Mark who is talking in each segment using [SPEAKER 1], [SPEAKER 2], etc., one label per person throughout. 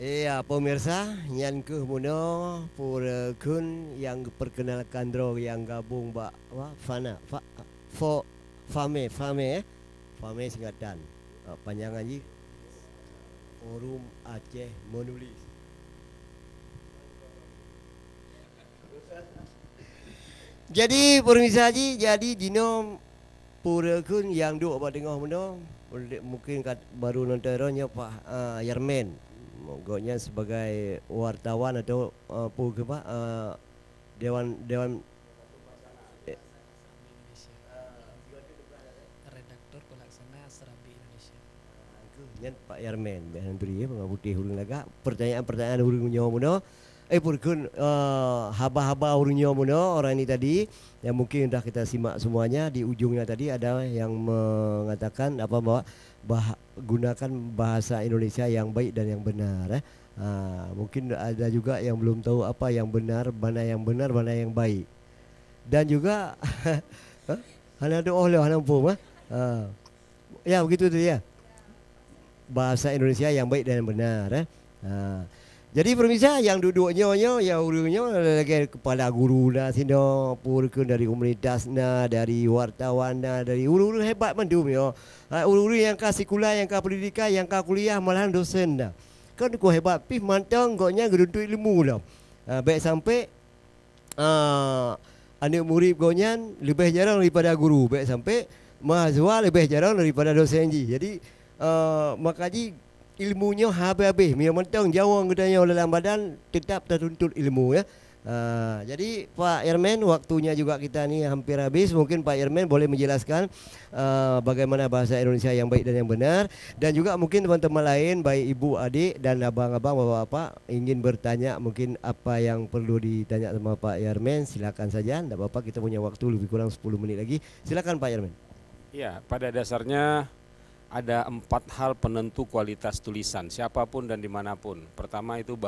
[SPEAKER 1] Iya, pemirsa, nyan ke muno pura kun yang perkenalkan dro yang gabung Fana, Fo, Fame, Fame singkatan. Panjangan ji Forum Aceh Menulis. Jadi pemirsa ji, jadi dino pura kun yang duk apa tengah muno mungkin baru nontonnya Pak Yarmen. Mogoknya sebagai wartawan atau dewan dewan eh,
[SPEAKER 2] Serambi Indonesia. Redaktur pelaksana Serambi Indonesia.
[SPEAKER 1] nyan Pak Yarmen biasa beri ya mengabuti hurung naga pertanyaan-pertanyaan hurung nyawa muno purkun haba-haba hurung nyawa muno orang ini tadi yang mungkin sudah kita simak semuanya di ujungnya tadi ada yang mengatakan apa bahwa gunakan bahasa Indonesia yang baik dan yang benar. Mungkin ada juga yang belum tahu apa yang benar, mana yang baik. Dan juga hana doa lah hana pun ya begitu tu ya. Bahasa Indonesia yang baik dan yang benar. Jadi pemirsa yang duduknya ya urungnya lagi kepala guru dah sino purkun dari komunitas dari wartawan dari uru-uru hebat mandum yo. Uru-uru yang ka sekolah yang ka pendidikan yang ka kuliah malahan dosen dah. Kan ko hebat pih mantang koknya geduntuk ilmu lah. Baik sampai anak murid gonyan lebih jarang daripada guru, baik sampai mahasiswa lebih jarang daripada dosen ji. Jadi makanya ilmunya habis-habis. Memang mentang jawang katanya dalam badan tetap tertuntut ilmu ya. Jadi Pak Irmen waktunya juga kita ni hampir habis. Mungkin Pak Irmen boleh menjelaskan bagaimana bahasa Indonesia yang baik dan yang benar. Dan juga mungkin teman-teman lain baik ibu, adik dan abang-abang, bapak-bapak ingin bertanya mungkin apa yang perlu ditanya sama Pak Irmen, silakan saja. Tidak apa-apa, kita punya waktu lebih kurang 10 menit lagi. Silakan Pak Irmen.
[SPEAKER 3] Ya, pada dasarnya ada 4 hal penentu kualitas tulisan siapapun dan dimanapun. Pertama itu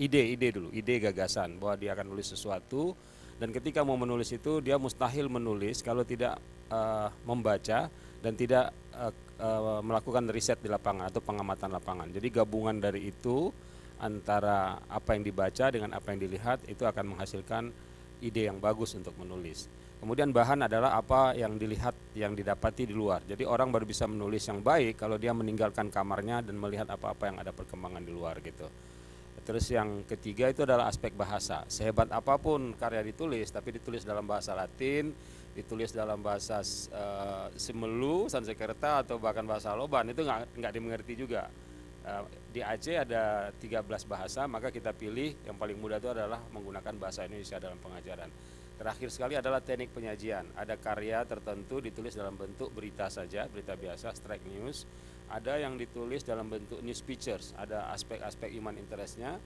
[SPEAKER 3] ide dulu, ide gagasan bahwa dia akan nulis sesuatu, dan ketika mau menulis itu dia mustahil menulis kalau tidak membaca dan tidak melakukan riset di lapangan atau pengamatan lapangan. Jadi gabungan dari itu antara apa yang dibaca dengan apa yang dilihat itu akan menghasilkan ide yang bagus untuk menulis. Kemudian bahan adalah apa yang dilihat, yang didapati di luar. Jadi orang baru bisa menulis yang baik kalau dia meninggalkan kamarnya dan melihat apa-apa yang ada perkembangan di luar gitu. Terus yang ketiga itu adalah aspek bahasa. Sehebat apapun karya ditulis, tapi ditulis dalam bahasa Latin, ditulis dalam bahasa Simelu, Sanskerta atau bahkan bahasa Loban, itu nggak dimengerti juga. Di Aceh ada 13 bahasa, maka kita pilih yang paling mudah itu adalah menggunakan bahasa Indonesia dalam pengajaran. Terakhir sekali adalah teknik penyajian. Ada karya tertentu ditulis dalam bentuk berita saja, berita biasa, straight news. Ada yang ditulis dalam bentuk news pictures, ada aspek-aspek human interestnya.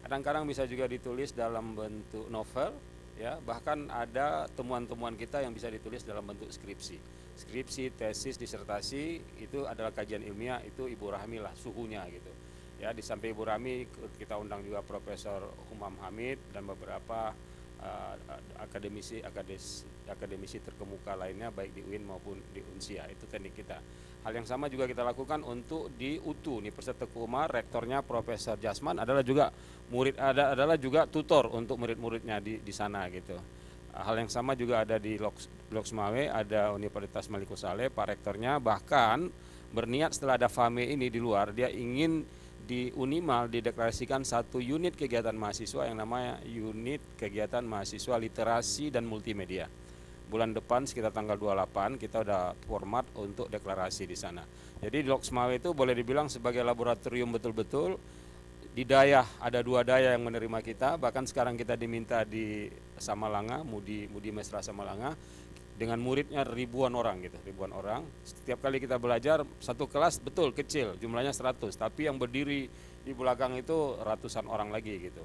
[SPEAKER 3] Kadang-kadang bisa juga ditulis dalam bentuk novel, ya. Bahkan ada temuan-temuan kita yang bisa ditulis dalam bentuk skripsi. Skripsi, tesis, disertasi itu adalah kajian ilmiah, itu Ibu Rahmi lah suhunya gitu. Ya, di samping Ibu Rahmi kita undang juga Profesor Humam Hamid dan beberapa akademisi terkemuka lainnya baik di UIN maupun di UNSIA. Itu teknik kita. Hal yang sama juga kita lakukan untuk di UTU, Universitas Teguh Umar. Rektornya Profesor Jasman adalah juga adalah juga tutor untuk murid-muridnya di sana gitu. Hal yang sama juga ada di Loksmawe, ada Universitas Maliku Saleh, Pak Rektornya bahkan berniat setelah ada FAME ini di luar, dia ingin di Unimal dideklarasikan satu unit kegiatan mahasiswa yang namanya unit kegiatan mahasiswa literasi dan multimedia. Bulan depan sekitar tanggal 28 kita udah format untuk deklarasi di sana. Jadi di Loksmawe itu boleh dibilang sebagai laboratorium betul-betul. Di Dayah ada 2 daya yang menerima kita, bahkan sekarang kita diminta di Samalanga, Mudi Mesra Samalanga, dengan muridnya ribuan orang gitu, ribuan orang. Setiap kali kita belajar satu kelas betul kecil, jumlahnya 100, tapi yang berdiri di belakang itu ratusan orang lagi gitu.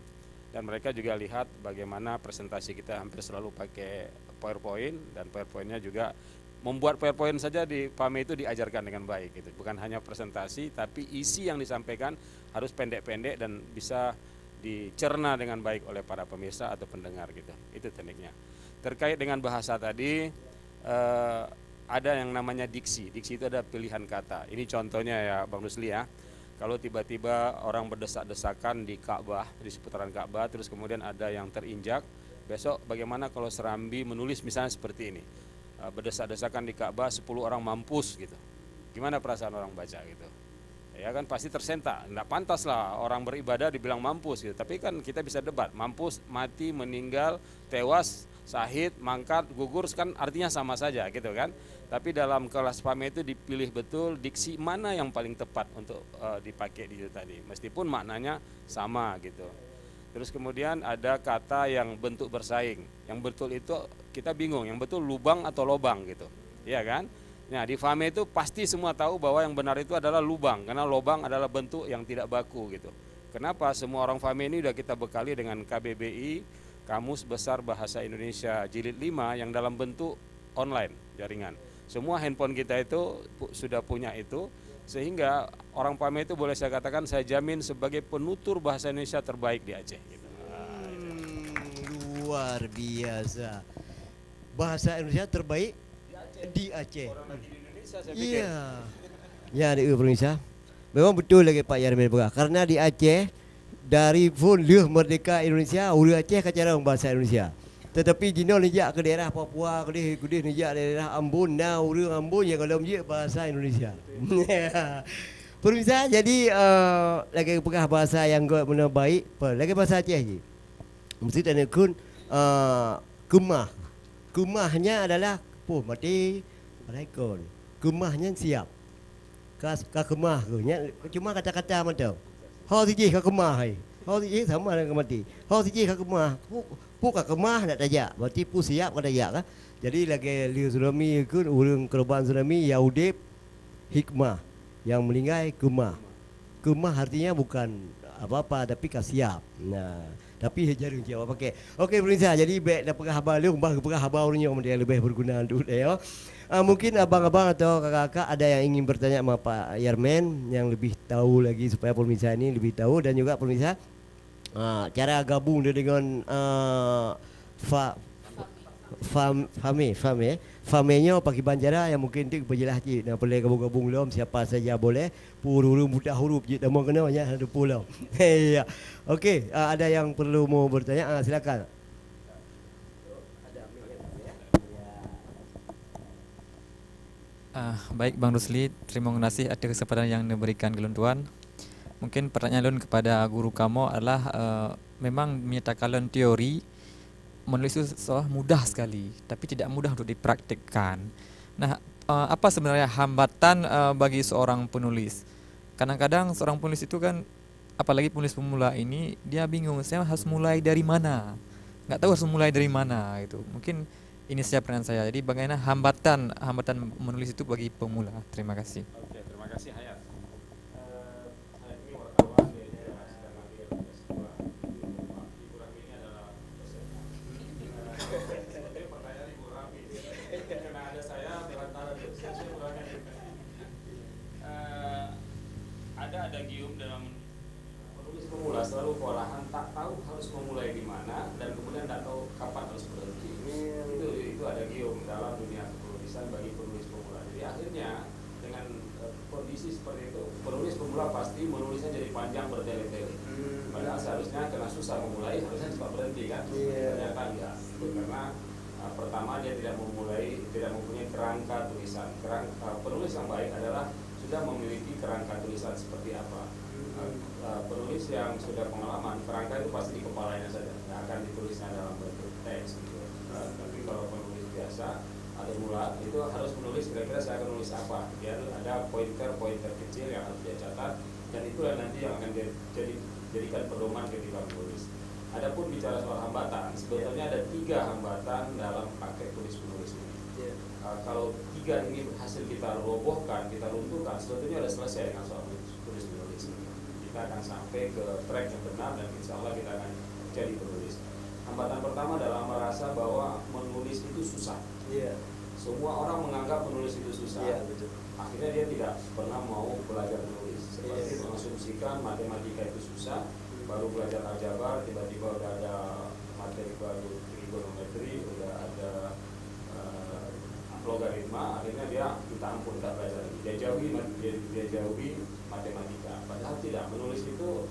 [SPEAKER 3] Dan mereka juga lihat bagaimana presentasi kita hampir selalu pakai PowerPoint, dan PowerPointnya juga membuat PowerPoint saja di PAME itu diajarkan dengan baik gitu. Bukan hanya presentasi, tapi isi yang disampaikan harus pendek-pendek dan bisa dicerna dengan baik oleh para pemirsa atau pendengar gitu. Itu tekniknya. Terkait dengan bahasa tadi, ada yang namanya diksi. Diksi itu ada pilihan kata. Ini contohnya ya Bang Rusli ya. Kalau tiba-tiba orang berdesak-desakan di Ka'bah, di seputaran Ka'bah, terus kemudian ada yang terinjak, besok bagaimana kalau Serambi menulis misalnya seperti ini, berdesak-desakan di Ka'bah 10 orang mampus gitu. Gimana perasaan orang baca gitu? Ya kan pasti tersentak. Nggak pantas lah orang beribadah dibilang mampus gitu. Tapi kan kita bisa debat, mampus, mati, meninggal, tewas, syahid, mangkat, gugur kan artinya sama saja gitu kan. Tapi dalam kelas FAME itu dipilih betul diksi mana yang paling tepat untuk dipakai di situ tadi. Meskipun maknanya sama gitu. Terus kemudian ada kata yang bentuk bersaing. Yang betul itu kita bingung, yang betul lubang atau lobang gitu. Iya kan? Nah, di FAME itu pasti semua tahu bahwa yang benar itu adalah lubang, karena lobang adalah bentuk yang tidak baku gitu. Kenapa? Semua orang FAME ini sudah kita bekali dengan KBBI, Kamus Besar Bahasa Indonesia Jilid 5 yang dalam bentuk online jaringan. Semua handphone kita itu sudah punya itu, sehingga orang FAME itu boleh saya katakan saya jamin sebagai penutur bahasa Indonesia terbaik di Aceh gitu.
[SPEAKER 1] Luar biasa. Bahasa Indonesia terbaik di Aceh.
[SPEAKER 3] Orang lagi di Indonesia saya pikir.
[SPEAKER 1] Iya. Ya, di Indonesia. Memang betul lagi Pak Yarmin Begah. Karena di Aceh dari pun leuh merdeka Indonesia, urang Aceh kacara bahasa Indonesia. Tetapi jino nijak ke daerah Papua, kedih nijak daerah Ambon, urang Ambon yang kalau nijak bahasa Indonesia. Pemirsa, jadi lagi pegah bahasa yang guna baik, lagi bahasa Aceh je. Mesti tanya kun kemah. Kemahnya adalah mati alaikon. Kemahnya siap. Ka kemah ke nya cuma kata-kata macam. Hau siji ka kemah hai. Hau siji sama dengan mati. Hau siji ka kemah. Pu ka kemah nak tajak. Berarti pu siap ka tajak kan. Jadi lagi liu tsunami kun urang korban tsunami yaudip hikmah yang meninggal kemah. Kemah artinya bukan apa-apa tapi ka siap. Nah, tapi jarang jawab pakai. Okey pemirsa, jadi baik dah pegah habar lu, pegah habar urang yang lebih berguna untuk dia. Mungkin abang-abang atau kakak-kakak ada yang ingin bertanya sama Pak Yarmin yang lebih tahu lagi supaya pemirsa ini lebih tahu, dan juga pemirsa cara gabung dia dengan FAME-nya Pak Banjara yang mungkin tu berjelas je nak boleh gabung-gabung lom siapa saja boleh huruf buta huruf je nama kena banyak ada pulau. Ya. Okey, ada yang perlu mau bertanya, silakan.
[SPEAKER 4] Baik Bang Rusli, terima kasih atas kesempatan yang diberikan keluntuan. Mungkin pertanyaan lun kepada guru kamu adalah memang menyatakan lun teori menulis itu seolah mudah sekali, tapi tidak mudah untuk dipraktikkan. Nah, apa sebenarnya hambatan bagi seorang penulis? Kadang-kadang seorang penulis itu kan, apalagi penulis pemula ini, dia bingung, saya harus mulai dari mana? Nggak tahu harus mulai dari mana gitu. Mungkin ini saja pertanyaan saya. Jadi bagaimana hambatan menulis itu bagi pemula? Terima kasih.
[SPEAKER 3] Oke, terima kasih Hayat. Hayat ini wartawan, dia sedang ambil S2. Ibu Rami ini adalah dosen. Ini pertanyaan Ibu Rami. Karena ada saya di antara dosen, saya kurangnya. Ada adagium dalam menulis pemula, selalu kewalahan, tak tahu harus memulai di mana dan kemudian tak tahu kapan harus berhenti. Itu adagium dalam dunia penulisan bagi penulis pemula. Jadi akhirnya dengan kondisi seperti itu, penulis pemula pasti menulisnya jadi panjang bertele-tele. Padahal seharusnya karena susah memulai, harusnya cepat berhenti kan. Ternyata enggak. Karena pertama dia tidak mempunyai kerangka tulisan. Penulis yang baik adalah sudah memiliki kerangka tulisan seperti apa. Penulis yang sudah pengalaman, kerangka itu pasti di kepalanya saja, tidak akan ditulisnya dalam bentuk teks gitu. Tapi kalau penulis biasa atau mula itu harus menulis kira-kira saya akan menulis apa, biar ada pointer kecil yang harus dia catat, dan itulah nanti yang akan jadikan pedoman ketika menulis. Adapun bicara soal hambatan, sebetulnya ada 3 hambatan dalam paket tulis menulis ini. Kalau 3 ini berhasil kita robohkan, kita runtuhkan, sebetulnya sudah selesai dengan soal tulis menulis ini. Kita akan sampai ke track yang benar dan insya Allah kita akan jadi penulis. Hambatan pertama adalah merasa bahwa menulis itu susah. Semua orang menganggap menulis itu susah. Akhirnya dia tidak pernah mau belajar menulis. Seperti mengasumsikan matematika itu susah, baru belajar aljabar, tiba-tiba udah ada materi baru trigonometri, udah ada logaritma, akhirnya dia minta ampun, tak belajar lagi. Dia jauhi matematika. Padahal tidak, menulis itu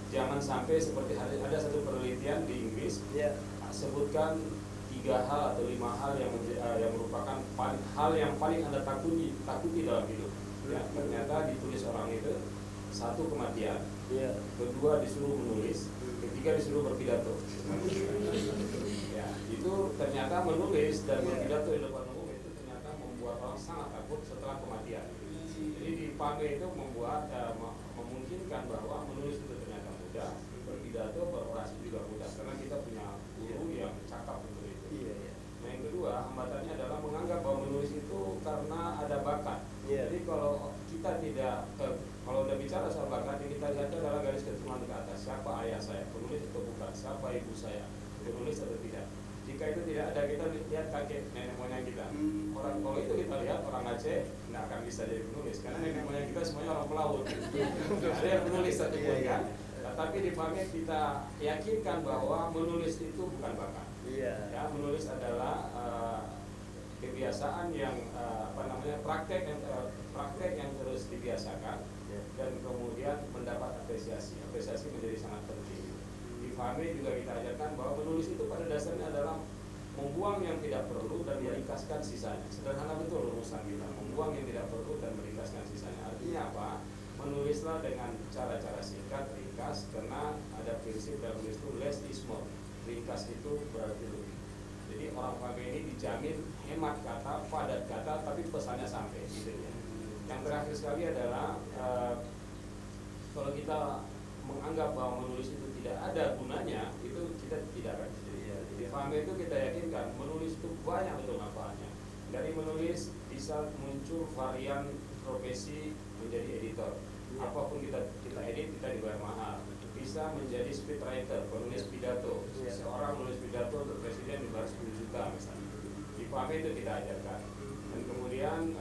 [SPEAKER 3] jangan sampai seperti ada satu penelitian di Inggris sebutkan 3 hal atau 5 hal yang merupakan hal yang paling Anda takuti dalam hidup. Ya, ternyata ditulis orang itu, 1 kematian, 2 disuruh menulis, 3 disuruh berpidato. Ya, itu ternyata menulis dan berpidato di depan umum itu ternyata membuat orang sangat takut setelah kematian. Jadi di PAME itu memungkinkan bahwa menulis itu ternyata mudah, berpidato, berorasi juga mudah, karena kita punya guru yang cakap untuk itu. Nah, yang kedua, hambatannya adalah menganggap bahwa menulis itu karena ada bakat. Jadi kalau kita kalau udah bicara soal bakat, yang kita lihat adalah garis keturunan ke atas. Siapa ayah saya, penulis atau bukan? Siapa ibu saya, penulis atau tidak? Jika itu tidak ada, kita lihat kakek nenek moyang kita. Orang kalau itu kita lihat orang Aceh nggak akan bisa jadi penulis, karena nenek moyang kita semuanya orang pelaut. Ada yang penulis satu pun kan. Tapi di PAME kita yakinkan bahwa menulis itu bukan bakat. Ya, menulis adalah kebiasaan yang praktek yang terus dibiasakan dan kemudian mendapat apresiasi menjadi sangat penting. Di PAME juga kita ajarkan bahwa menulis itu pada dasarnya adalah membuang yang tidak perlu dan meringkaskan sisanya. Sederhana betul rumusan kita, membuang yang tidak perlu dan meringkaskan sisanya. Artinya apa? Menulislah dengan cara-cara singkat, ringkas, karena ada prinsip dalam menulis itu less is more. Ringkas itu berarti lebih. Jadi orang PAME ini dijamin hemat kata, padat kata, tapi pesannya sampai gitu ya. Yang terakhir sekali adalah kalau kita menganggap bahwa menulis itu tidak ada gunanya, itu kita tidak akan di PAME itu kita yakinkan menulis itu banyak betul manfaatnya. Dari menulis bisa muncul varian profesi menjadi editor. Apapun kita edit, kita dibayar mahal. Bisa menjadi speechwriter, penulis pidato. Seorang menulis pidato untuk presiden dibayar 10 juta misalnya. Di PAME itu kita ajarkan. Dan kemudian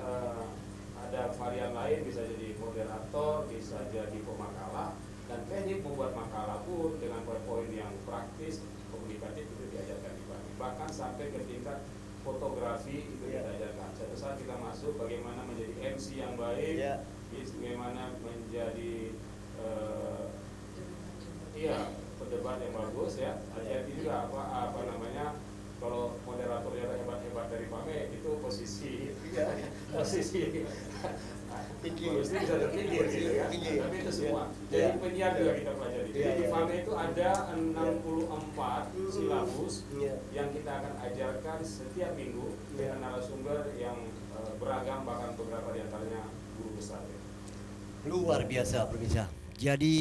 [SPEAKER 3] ada varian lain, bisa jadi moderator, bisa jadi pemakalah, dan teknik membuat makalah pun dengan poin-poin yang praktis, komunikatif itu diajarkan di PAME. Bahkan sampai ke tingkat fotografi itu kita ajarkan. Suatu saat kita masuk bagaimana menjadi MC yang baik, bagaimana menjadi pendebat yang bagus ya. Jadi juga kalau moderatornya hebat-hebat dari PAME itu posisi harusnya bisa terpikir gitu ya. Tapi itu semua. Jadi penyiar juga kita pelajari. Jadi di PAME itu ada 64 silabus yang kita akan ajarkan setiap minggu dengan narasumber yang beragam, bahkan beberapa diantaranya guru besar.
[SPEAKER 1] Luar biasa pemirsa. Jadi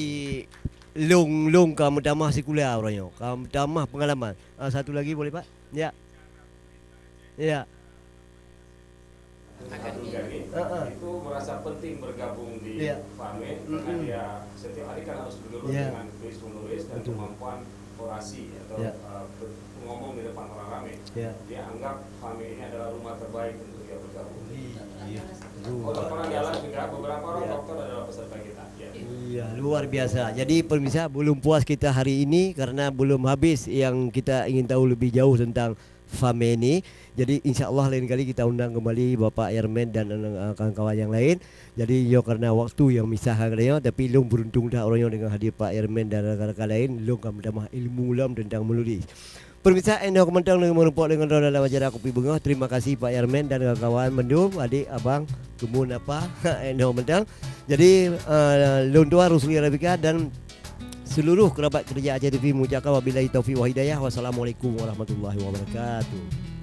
[SPEAKER 1] long kamu damah sekuliah orangnya. Kamu damah pengalaman. Satu lagi boleh Pak? Ya.
[SPEAKER 3] Itu merasa penting bergabung di PAME karena dia setiap hari kan harus duduk dengan menulis dan kemampuan orasi atau ngomong di depan orang ramai. Dia anggap PAME ini adalah rumah terbaik untuk dia bergabung. Orang dalam juga beberapa orang dokter adalah peserta kita.
[SPEAKER 1] Iya, luar biasa. Jadi pemirsa, belum puas kita hari ini karena belum habis yang kita ingin tahu lebih jauh tentang PAME ini. Jadi insya Allah lain kali kita undang kembali Bapak Yermen dan kawan-kawan yang lain. Jadi karena waktu yang misahkan dia, tapi long beruntung dah orangnya dengan hadir Pak Yermen dan rakan-rakan lain. Long akan menambah ilmu lam tentang menulis. Pemirsa, anda komentar dengan merupakan dengan dalam acara Kopi Bunga. Terima kasih Pak Yermen dan kawan-kawan mendung, adik, abang, kemun apa, anda komentar. Jadi long tua Rusli Arabika dan seluruh kerabat kerja Aceh TV mengucapkan wabillahi taufiq wa hidayah. Wassalamualaikum warahmatullahi wabarakatuh.